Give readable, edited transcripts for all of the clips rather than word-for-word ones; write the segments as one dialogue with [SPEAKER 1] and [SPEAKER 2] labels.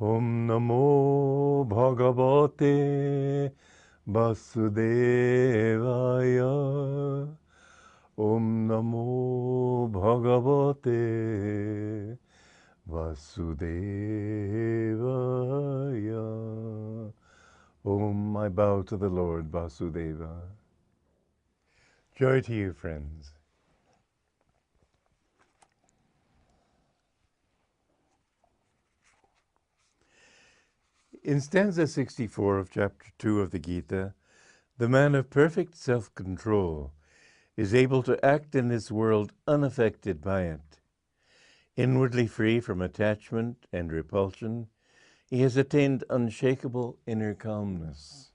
[SPEAKER 1] Om Namo Bhagavate Vasudevaya. Om Namo Bhagavate Vasudevaya. Om, I bow to the Lord Vasudeva. Joy to you, friends. In stanza 64 of chapter 2 of the Gita, the man of perfect self-control is able to act in this world unaffected by it. Inwardly free from attachment and repulsion, he has attained unshakable inner calmness.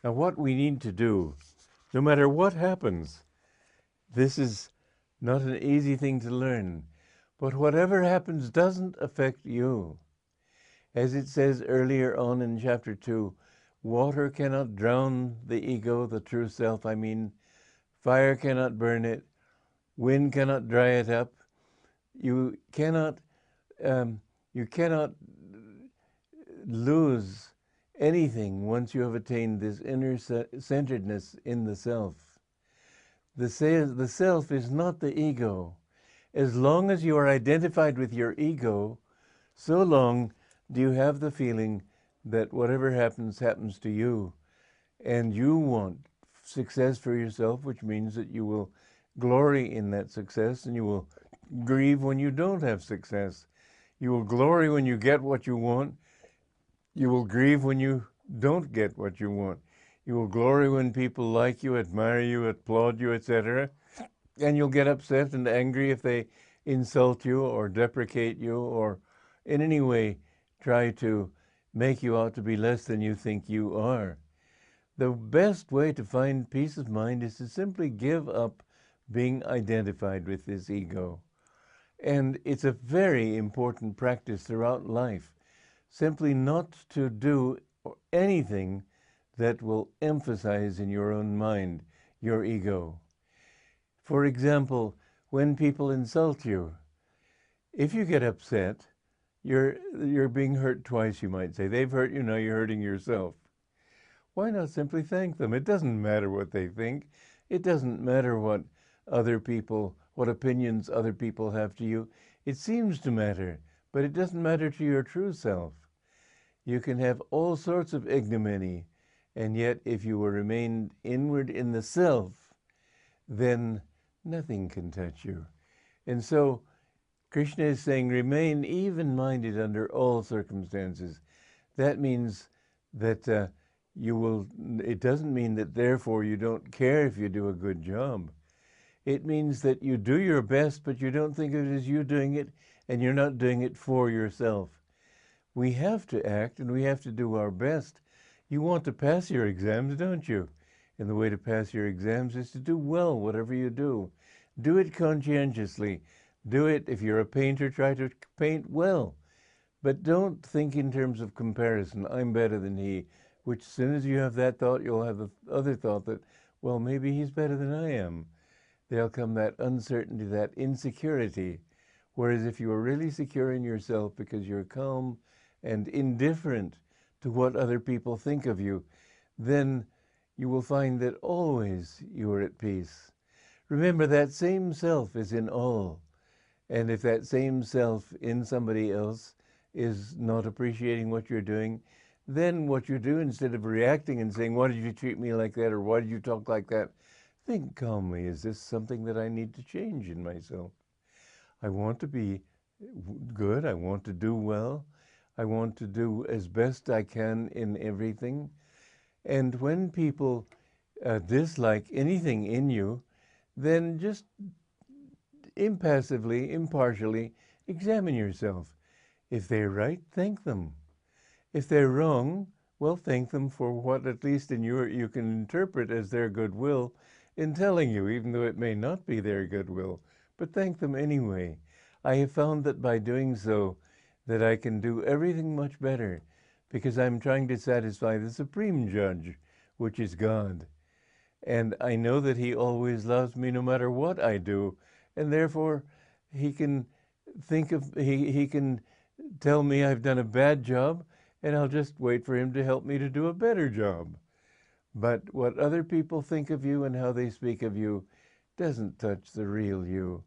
[SPEAKER 1] Now, what we need to do, no matter what happens, this is not an easy thing to learn, but whatever happens doesn't affect you. As it says earlier on in chapter 2, water cannot drown the ego, the true self. I mean, fire cannot burn it, wind cannot dry it up. You cannot lose anything once you have attained this inner centeredness in the self. The self is not the ego. As long as you are identified with your ego, so long do you have the feeling that whatever happens, happens to you. And you want success for yourself, which means that you will glory in that success and you will grieve when you don't have success. You will glory when you get what you want. You will grieve when you don't get what you want. You will glory when people like you, admire you, applaud you, etc. And you'll get upset and angry if they insult you or deprecate you or in any way try to make you out to be less than you think you are. The best way to find peace of mind is to simply give up being identified with this ego. And it's a very important practice throughout life, simply not to do anything that will emphasize in your own mind your ego. For example, when people insult you, if you get upset, you're being hurt twice, you might say. They've hurt you, now you're hurting yourself. Why not simply thank them? It doesn't matter what they think. It doesn't matter what opinions other people have to you. It seems to matter, but it doesn't matter to your true self. You can have all sorts of ignominy, and yet if you will remain inward in the self, then nothing can touch you. And so Krishna is saying, remain even-minded under all circumstances. That means that it doesn't mean that therefore you don't care if you do a good job. It means that you do your best, but you don't think of it as you doing it, and you're not doing it for yourself. We have to act, and we have to do our best. You want to pass your exams, don't you? And the way to pass your exams is to do well, whatever you do. Do it conscientiously. Do it, if you're a painter, try to paint well. But don't think in terms of comparison. I'm better than he. Which as soon as you have that thought, you'll have the other thought that, well, maybe he's better than I am. There'll come that uncertainty, that insecurity. Whereas if you are really secure in yourself because you're calm and indifferent to what other people think of you, then you will find that always you are at peace. Remember, that same self is in all. And if that same self in somebody else is not appreciating what you're doing, then what you do, instead of reacting and saying, why did you treat me like that, or why did you talk like that, think calmly, is this something that I need to change in myself? I want to be good, I want to do well, I want to do as best I can in everything. And when people dislike anything in you, then just impassively, impartially, examine yourself. If they're right, thank them. If they're wrong, well, thank them for what, at least in you can interpret as their goodwill in telling you, even though it may not be their goodwill, but thank them anyway. I have found that by doing so, that I can do everything much better, because I'm trying to satisfy the supreme judge, which is God. And I know that he always loves me no matter what I do, and therefore he can tell me I've done a bad job, and I'll just wait for him to help me to do a better job. But what other people think of you and how they speak of you doesn't touch the real you.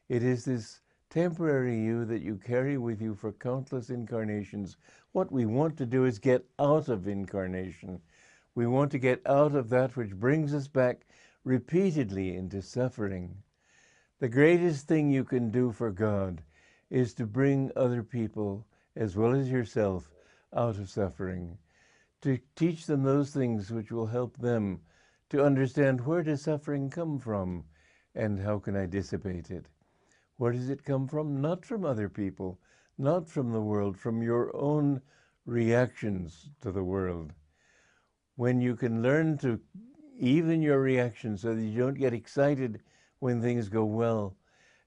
[SPEAKER 1] It is this temporary you that you carry with you for countless incarnations. What we want to do is get out of incarnation. We want to get out of that which brings us back repeatedly into suffering. The greatest thing you can do for God is to bring other people, as well as yourself, out of suffering, to teach them those things which will help them to understand, where does suffering come from and how can I dissipate it? Where does it come from? Not from other people, not from the world, from your own reactions to the world. When you can learn to even your reactions so that you don't get excited when things go well,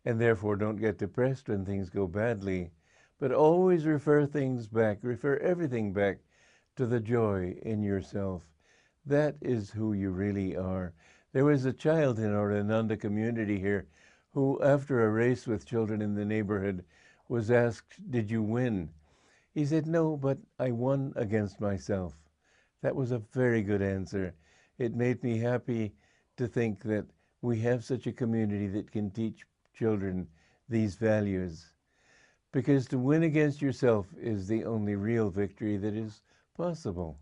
[SPEAKER 1] and therefore don't get depressed when things go badly, but always refer everything back to the joy in yourself. That is who you really are. There was a child in our Ananda community here who, after a race with children in the neighborhood, was asked, "Did you win?" He said, "No, but I won against myself." That was a very good answer. It made me happy to think that we have such a community that can teach children these values. Because to win against yourself is the only real victory that is possible.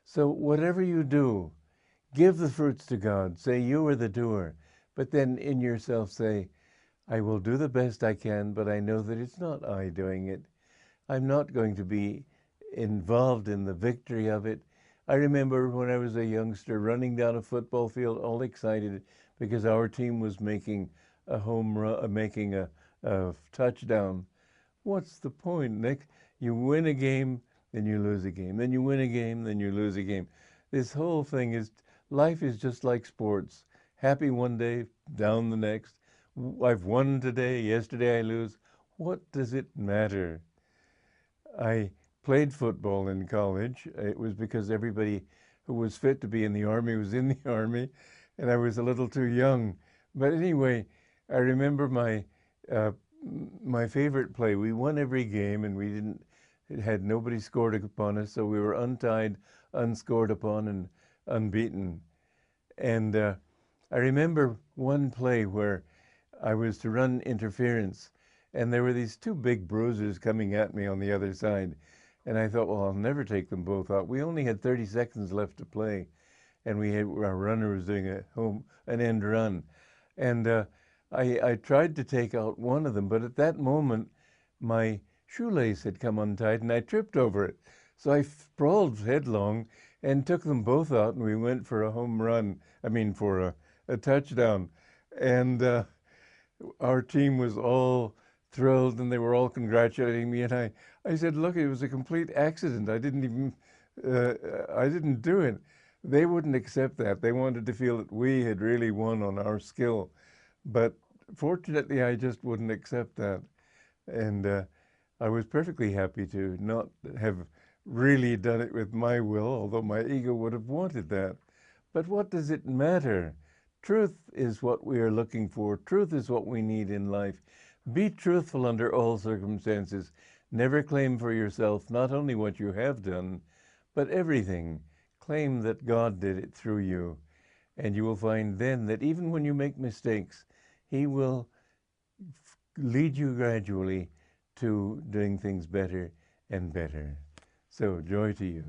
[SPEAKER 1] So whatever you do, give the fruits to God. Say you are the doer. But then in yourself say, I will do the best I can, but I know that it's not I doing it. I'm not going to be involved in the victory of it. I remember when I was a youngster running down a football field all excited because our team was making a home run, making a touchdown. What's the point, Nick? You win a game, then you lose a game. Then you win a game, then you lose a game. This whole thing is, life is just like sports. Happy one day, down the next. I've won today, yesterday I lose. What does it matter? I played football in college. It was because everybody who was fit to be in the Army was in the Army, and I was a little too young. But anyway, I remember my favorite play. We won every game, and it had nobody scored upon us, so we were untied, unscored upon, and unbeaten. And I remember one play where I was to run interference, and there were these two big bruisers coming at me on the other side. And I thought, well, I'll never take them both out. We only had 30 seconds left to play, and our runner was doing an end run. And I tried to take out one of them, but at that moment, my shoelace had come untied, and I tripped over it. So I sprawled headlong and took them both out, and we went for a home run. For a touchdown. And our team was all thrilled, and they were all congratulating me. And I said, look, it was a complete accident. I didn't do it. They wouldn't accept that. They wanted to feel that we had really won on our skill. But fortunately, I just wouldn't accept that. And I was perfectly happy to not have really done it with my will, although my ego would have wanted that. But what does it matter? Truth is what we are looking for. Truth is what we need in life. Be truthful under all circumstances. Never claim for yourself not only what you have done, but everything. Claim that God did it through you. And you will find then that even when you make mistakes, He will lead you gradually to doing things better and better. So, joy to you.